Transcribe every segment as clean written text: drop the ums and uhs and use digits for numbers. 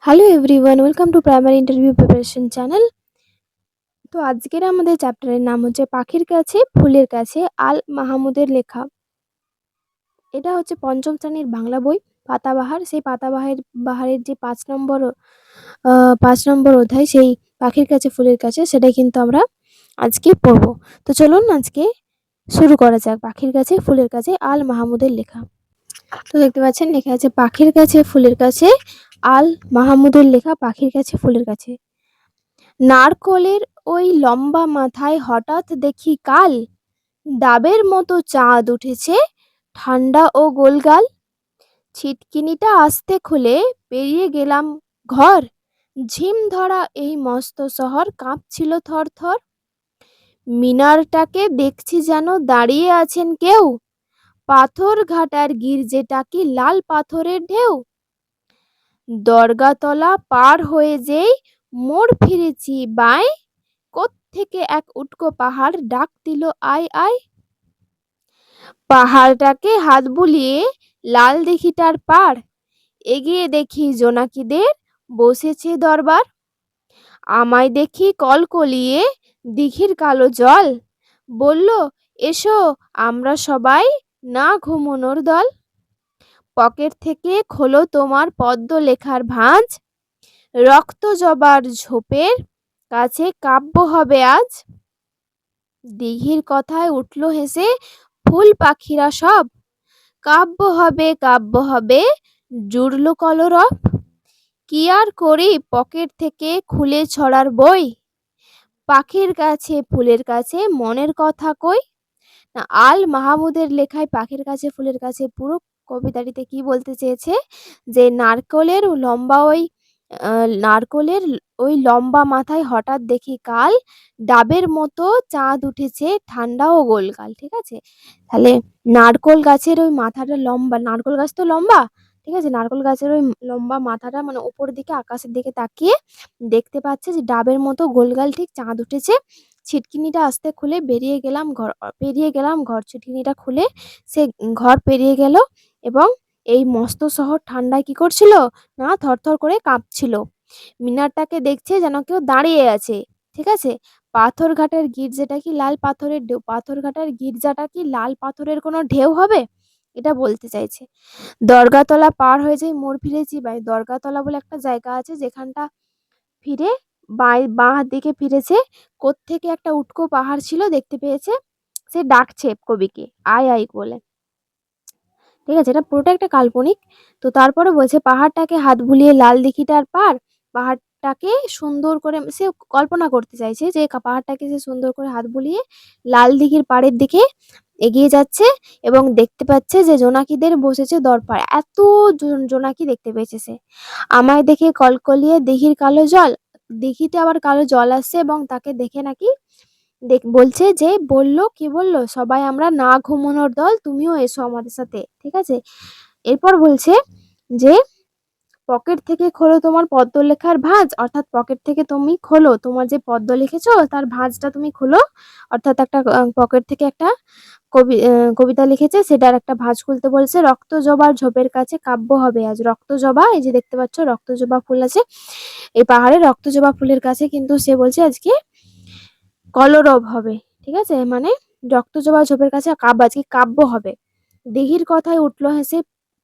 Hello everyone, welcome to primary interview preparation channel. তো আজকের আমাদের চ্যাপ্টারের নাম হচ্ছে পাখির কাছে ফুলের কাছে, আল মাহমুদের লেখা। এটা হচ্ছে পঞ্চম শ্রেণীর বাংলা বই, পাতাবাহার। সেই বাহারের যে 5 নম্বর অধ্যায়, সেই পাখির কাছে ফুলের কাছে, সেটাই কিন্তু আমরা আজকে পড়ব। তো চলুন আজকে শুরু করা যাক। পাখির কাছে ফুলের কাছে, আল মাহমুদের লেখা। তো দেখতে পাচ্ছেন লেখা আছে পাখির কাছে ফুলের কাছে, আল মাহমুদের লেখা। পাখির কাছে ফুলের কাছে। নারকলের ওই লম্বা মাথায় হঠাৎ দেখি কাল, ডাবের মতো চাঁদ উঠেছে ঠান্ডা ও গোলগাল। ছিটকিনিটা আস্তে খুলে বেরিয়ে গেলাম ঘর, ঝিম ধরা এই মস্ত শহর কাঁপছিল থর থর। মিনারটাকে দেখছি যেন দাঁড়িয়ে আছেন কেউ, পাথর ঘাটার গির্জেটা কি লাল পাথরের ঢেউ। দরগাতলা পার হয়ে যেই মোড় ফিরেছি বাঁয়, কোত্থেকে এক উটকো পাহাড় ডাক দিল আয় আয়। পাহাড়টাকে হাত বুলিয়ে লাল দিঘিটার পাড়, এগিয়ে দেখি জোনাকিদের বসেছে দরবার। আমায় দেখি কলকলিয়ে দিঘির কালো জল, বলল এসো আমরা সবাই না ঘুমোনোর দল। পকেট থেকে খোলো তোমার পদ্ম লেখার ভাঁজ, রক্ত জবার ঝোপের কাছে কাব্য হবে আজ। দিঘির কথায় উঠল হেসে ফুল পাখিরা সব, কাব্য হবে জুড়ল কলরব। কি আর করি পকেট থেকে খুলে ছড়ার বই, পাখির কাছে ফুলের কাছে মনের কথা কই। না, আল মাহমুদের লেখায় পাখির কাছে ফুলের কাছে পুরো কবিতাটিতে কি বলতে চেয়েছে, যে নারকলের ওই লম্বা মাথায় হঠাৎ দেখি কাল, ডাবের মতো চাঁদ উঠেছে ঠান্ডা ও গোলগাল। ঠিক আছে, তাহলে নারকল গাছের ওই মাথাটা লম্বা, নারকল গাছ তো লম্বা, ঠিক আছে, নারকল গাছের ওই লম্বা মাথাটা মানে উপর দিকে আকাশের দিকে তাকিয়ে দেখতে পাচ্ছে যে ডাবের মতো গোলগাল ঠিক চাঁদ উঠেছে। ছিটকিনিটা আস্তে খুলে পেরিয়ে গেলাম ঘর। ছিটকিনিটা খুলে সে ঘর পেরিয়ে গেল এবং এই মস্ত শহর ঠান্ডায় কি করছিল না, থরথর করে কাঁপছিল। মিনারটাকে দেখছে যেন কেউ দাঁড়িয়ে আছে। ঠিক আছে, পাথরঘাটার গির্জাটা কি লাল পাথরের ঢেউ, পাথরঘাটার গির্জাটা কি লাল পাথরের কোনো ঢেউ হবে, এটা বলতে চাইছে। দরগাতলা পার হয়ে যাই মোড় ফিরেছি ভাই। দরগাতলা বলে একটা জায়গা আছে, যেখানটা ফিরে বাঁ দিকে ফিরেছে, কোত্থেকে একটা উটকো পাহাড় ছিল দেখতে পেয়েছে, সে ডাকছে কবিকে আয় আয় বলে। ঠিক আছে, এটা পুরোটা একটা কাল্পনিক। তো তারপরে বলছে পাহাড়টাকে হাত বুলিয়ে লাল দিঘিটার পার, পাহাড়টাকে সুন্দর করে সে কল্পনা করতে চাইছে যে পাহাড়টাকে সে সুন্দর করে হাত বুলিয়ে লাল দিঘির পাড়ের দিকে এগিয়ে যাচ্ছে এবং দেখতে পাচ্ছে যে জোনাকিদের বসেছে দরপাড়ে। এত জোনাকি দেখতে পেয়েছে সে। আমায় দেখে কলকলিয়ে দিঘির কালো জল, দিঘিতে আবার কালো জল আসছে এবং তাকে দেখে নাকি বলছে যে কি বললো সবাই আমরা না ঘুমানোর দল, তুমিও এসো আমাদের সাথে। ঠিক আছে, এরপর বলছে যে পকেট থেকে খোলো তোমার পদ্ম লেখার ভাঁজ, অর্থাৎ পকেট থেকে তুমি খোলো তোমার যে পদ্ম লিখেছো তার ভাঁজটা তুমি খোলো, অর্থাৎ একটা পকেট থেকে একটা কবিতা লিখেছে সেটার একটা ভাঁজ খুলতে বলছে। রক্ত জবার ঝোপের কাছে কাব্য হবে আজ। রক্ত জবা, এই যে দেখতে পাচ্ছ রক্ত জবা ফুল আছে এই পাহাড়ে, রক্ত জবা ফুলের কাছে কিন্তু সে বলছে আজকে কলরব হবে। ঠিক আছে, মানে রক্ত জবা ঝোপের কাছে আজকে কাব্য হবে। দিঘির কথায় উঠলো হেসে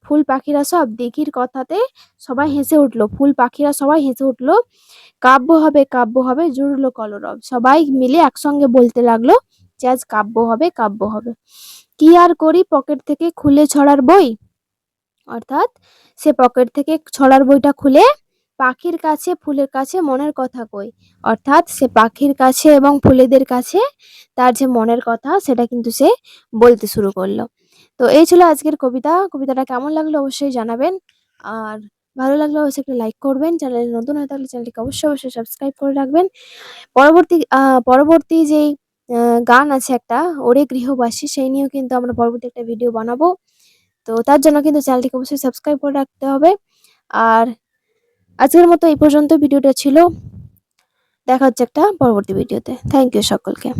ফুল পাখিরা সব, দিঘির কথাতে সবাই হেসে উঠলো, ফুল পাখিরা সবাই হেসে উঠলো। কাব্য হবে জুড়লো কলরব। সবাই মিলে একসঙ্গে বলতে লাগলো যে আজ কাব্য হবে। কি আর করি পকেট থেকে খুলে ছড়ার বই, অর্থাৎ সে পকেট থেকে ছড়ার বইটা খুলে পাখির কাছে ফুলের কাছে মনের কথা কই, অর্থাৎ সে পাখির কাছে এবং ফুলেদের কাছে তার যে মনের কথা সেটা কিন্তু সে বলতে শুরু করলো। তো এই ছিল আজকের কবিতাটা কেমন লাগলো অবশ্যই জানাবেন, আর ভালো লাগলে অবশ্যই একটা লাইক করবেন, চ্যানেলে নতুন হয়ে থাকলে চ্যানেলটিকে অবশ্যই সাবস্ক্রাইব করে রাখবেন। পরবর্তী যেই গান আছে একটা ওরে গৃহবাসী, সেই নিয়েও কিন্তু আমরা পরবর্তী একটা ভিডিও বানাবো। তো তার জন্য কিন্তু চ্যানেলটিকে অবশ্যই সাবস্ক্রাইব করে রাখতে হবে। আর আজকের মতো এই পর্যন্ত ভিডিওটা ছিল, দেখা হচ্ছে একটা পরবর্তী ভিডিওতে। থ্যাংক ইউ সকলকে।